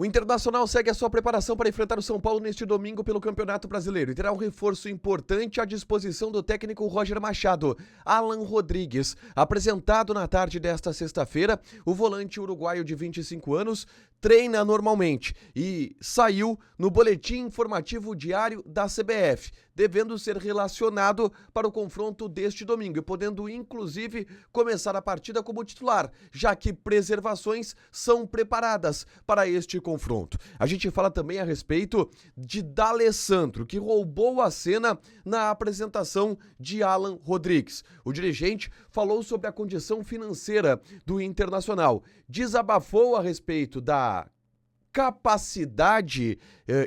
O Internacional segue a sua preparação para enfrentar o São Paulo neste domingo pelo Campeonato Brasileiro e terá um reforço importante à disposição do técnico Roger Machado. Alan Rodrigues, apresentado na tarde desta sexta-feira, o volante uruguaio de 25 anos treina normalmente e saiu no boletim informativo diário da CBF, devendo ser relacionado para o confronto deste domingo e podendo inclusive começar a partida como titular, já que preservações são preparadas para este confronto. A gente fala também a respeito de D'Alessandro, que roubou a cena na apresentação de Alan Rodrigues. O dirigente falou sobre a condição financeira do Internacional, desabafou a respeito da capacidade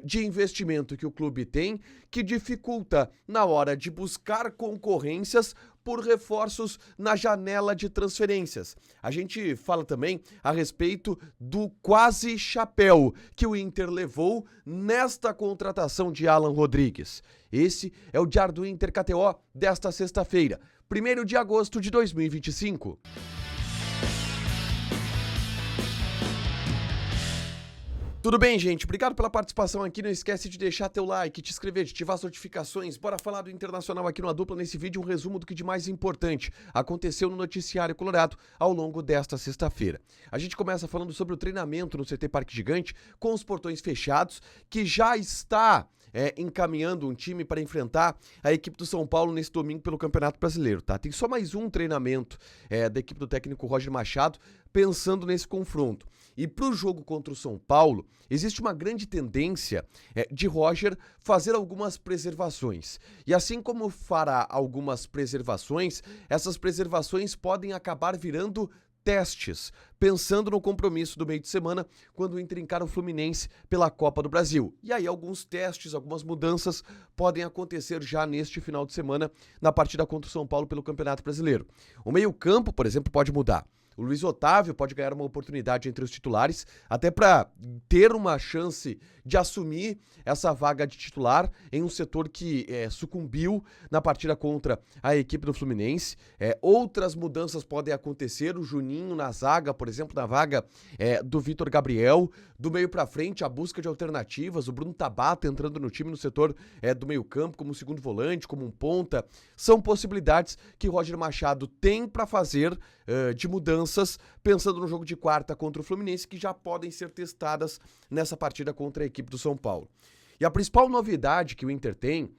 de investimento que o clube tem, que dificulta na hora de buscar concorrências por reforços na janela de transferências. A gente fala também a respeito do quase chapéu que o Inter levou nesta contratação de Alan Rodrigues. Esse é o Diário do Inter KTO desta sexta-feira, 1º de agosto de 2025. Tudo bem, gente? Obrigado pela participação aqui. Não esquece de deixar teu like, te inscrever, de ativar as notificações. Bora falar do Internacional aqui no A Dupla. Nesse vídeo, um resumo do que de mais importante aconteceu no noticiário colorado ao longo desta sexta-feira. A gente começa falando sobre o treinamento no CT Parque Gigante, com os portões fechados, que já está encaminhando um time para enfrentar a equipe do São Paulo nesse domingo pelo Campeonato Brasileiro, tá? Tem só mais um treinamento da equipe do técnico Roger Machado pensando nesse confronto. E para o jogo contra o São Paulo, existe uma grande tendência de Roger fazer algumas preservações. E assim como fará algumas preservações, essas preservações podem acabar virando testes, pensando no compromisso do meio de semana, quando encara o Fluminense pela Copa do Brasil. E aí alguns testes, algumas mudanças podem acontecer já neste final de semana na partida contra o São Paulo pelo Campeonato Brasileiro. O meio-campo, por exemplo, pode mudar. O Luiz Otávio pode ganhar uma oportunidade entre os titulares, até para ter uma chance de assumir essa vaga de titular em um setor que sucumbiu na partida contra a equipe do Fluminense. Outras mudanças podem acontecer, o Juninho na zaga, por exemplo, na vaga do Vitor Gabriel, do meio para frente, a busca de alternativas, o Bruno Tabata entrando no time no setor do meio campo, como segundo volante, como um ponta. São possibilidades que Roger Machado tem para fazer de mudanças, pensando no jogo de quarta contra o Fluminense, que já podem ser testadas nessa partida contra a equipe do São Paulo. E a principal novidade que o Inter tem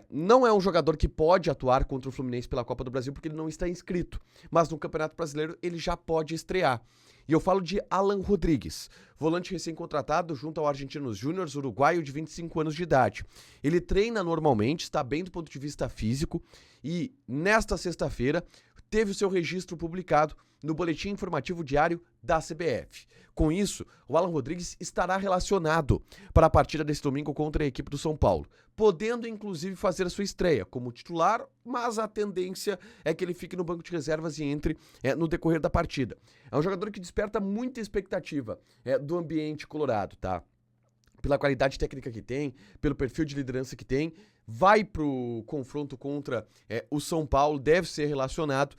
não é um jogador que pode atuar contra o Fluminense pela Copa do Brasil porque ele não está inscrito, mas no Campeonato Brasileiro ele já pode estrear. E eu falo de Alan Rodrigues, volante recém-contratado junto ao Argentinos Júnior, uruguaio de 25 anos de idade. Ele treina normalmente, está bem do ponto de vista físico e nesta sexta-feira teve o seu registro publicado no Boletim Informativo Diário da CBF. Com isso, o Alan Rodrigues estará relacionado para a partida desse domingo contra a equipe do São Paulo, podendo inclusive fazer a sua estreia como titular, mas a tendência é que ele fique no banco de reservas e entre no decorrer da partida. É um jogador que desperta muita expectativa do ambiente colorado, tá? Pela qualidade técnica que tem, pelo perfil de liderança que tem, vai pro confronto contra o São Paulo, deve ser relacionado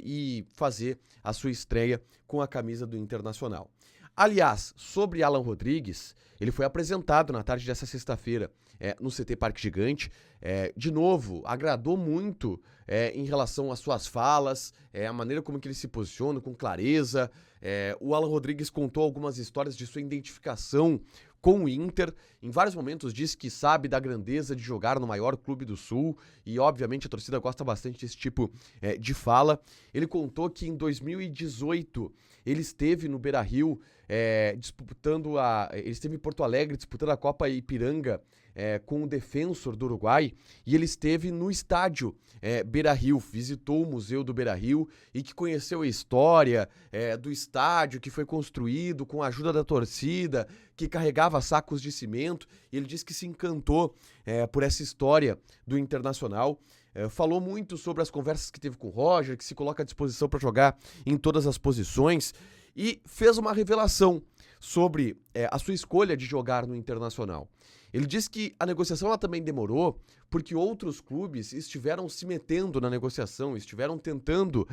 e fazer a sua estreia com a camisa do Internacional. Aliás, sobre Alan Rodrigues, ele foi apresentado na tarde dessa sexta-feira no CT Parque Gigante. De novo, agradou muito em relação às suas falas, a maneira como que ele se posiciona, com clareza. O Alan Rodrigues contou algumas histórias de sua identificação com o Inter. Em vários momentos disse que sabe da grandeza de jogar no maior clube do Sul e, obviamente, a torcida gosta bastante desse tipo de fala. Ele contou que em 2018 ele esteve no Beira-Rio ele esteve em Porto Alegre disputando a Copa Ipiranga com o Defensor do Uruguai, e ele esteve no estádio Beira-Rio, visitou o Museu do Beira-Rio e que conheceu a história do estádio que foi construído com a ajuda da torcida, que carregava sacos de cimento, e ele disse que se encantou por essa história do Internacional. Falou muito sobre as conversas que teve com o Roger, que se coloca à disposição para jogar em todas as posições, e fez uma revelação sobre a sua escolha de jogar no Internacional. Ele disse que a negociação ela também demorou porque outros clubes estiveram se metendo na negociação, estiveram tentando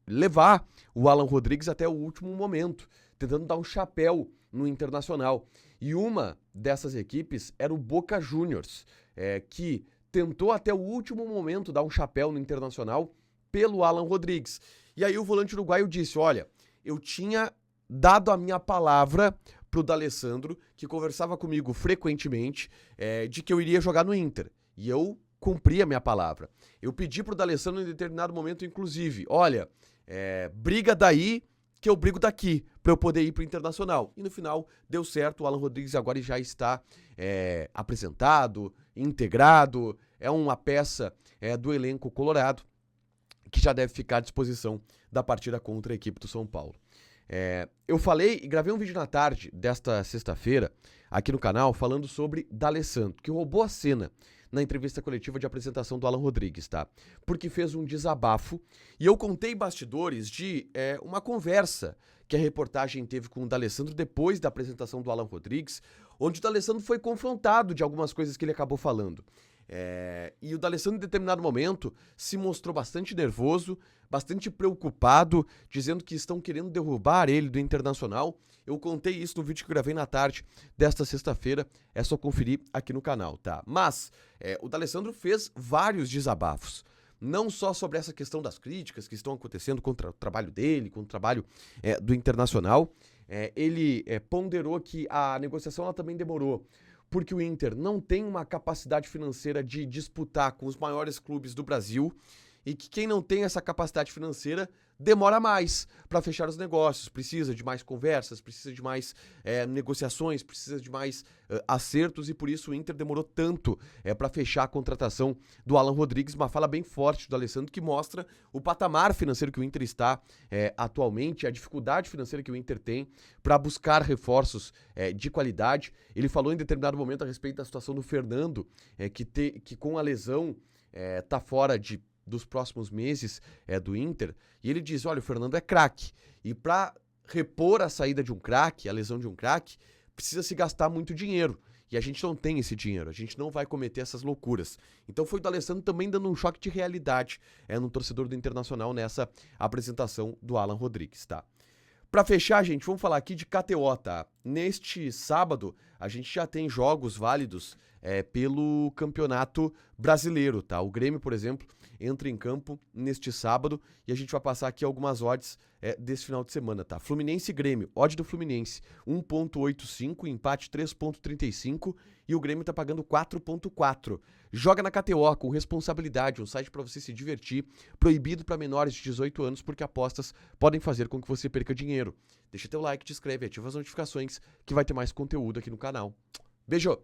levar o Alan Rodrigues até o último momento, tentando dar um chapéu no Internacional. E uma dessas equipes era o Boca Juniors, que tentou até o último momento dar um chapéu no Internacional pelo Alan Rodrigues. E aí o volante uruguaio disse, olha, eu tinha dado a minha palavra pro D'Alessandro, que conversava comigo frequentemente, de que eu iria jogar no Inter. E eu cumpri a minha palavra. Eu pedi pro D'Alessandro em determinado momento, inclusive, olha, briga daí que eu brigo daqui, pra eu poder ir pro Internacional. E no final, deu certo, o Alan Rodrigues agora já está apresentado, integrado, é uma peça do elenco colorado, que já deve ficar à disposição da partida contra a equipe do São Paulo. Eu falei e gravei um vídeo na tarde desta sexta-feira aqui no canal falando sobre D'Alessandro, que roubou a cena na entrevista coletiva de apresentação do Alan Rodrigues, tá? Porque fez um desabafo e eu contei bastidores de uma conversa que a reportagem teve com o D'Alessandro depois da apresentação do Alan Rodrigues, onde o D'Alessandro foi confrontado de algumas coisas que ele acabou falando. E o D'Alessandro, em determinado momento, se mostrou bastante nervoso, bastante preocupado, dizendo que estão querendo derrubar ele do Internacional. Eu contei isso no vídeo que eu gravei na tarde desta sexta-feira, é só conferir aqui no canal, tá? Mas o D'Alessandro fez vários desabafos, não só sobre essa questão das críticas que estão acontecendo contra o trabalho dele, contra o trabalho do Internacional. Ele ponderou que a negociação ela também demorou, porque o Inter não tem uma capacidade financeira de disputar com os maiores clubes do Brasil e que quem não tem essa capacidade financeira demora mais para fechar os negócios, precisa de mais conversas, precisa de mais negociações, precisa de mais acertos e por isso o Inter demorou tanto para fechar a contratação do Alan Rodrigues, uma fala bem forte do Alessandro que mostra o patamar financeiro que o Inter está atualmente, a dificuldade financeira que o Inter tem para buscar reforços de qualidade. Ele falou em determinado momento a respeito da situação do Fernando, que com a lesão tá fora dos próximos meses do Inter, e ele diz, olha, o Fernando é craque, e para repor a saída de um craque, a lesão de um craque, precisa se gastar muito dinheiro, e a gente não tem esse dinheiro, a gente não vai cometer essas loucuras. Então foi o D'Alessandro também dando um choque de realidade no torcedor do Internacional nessa apresentação do Alan Rodrigues, tá? Pra fechar, gente, vamos falar aqui de KTO, tá? Neste sábado, a gente já tem jogos válidos pelo Campeonato Brasileiro, tá? O Grêmio, por exemplo, entra em campo neste sábado e a gente vai passar aqui algumas odds desse final de semana, tá? Fluminense e Grêmio, odd do Fluminense 1.85, empate 3.35 e o Grêmio tá pagando 4.4. Joga na KTO com responsabilidade, um site para você se divertir, proibido para menores de 18 anos porque apostas podem fazer com que você perca dinheiro. Deixa teu like, te inscreve, ativa as notificações que vai ter mais conteúdo aqui no canal. Beijo!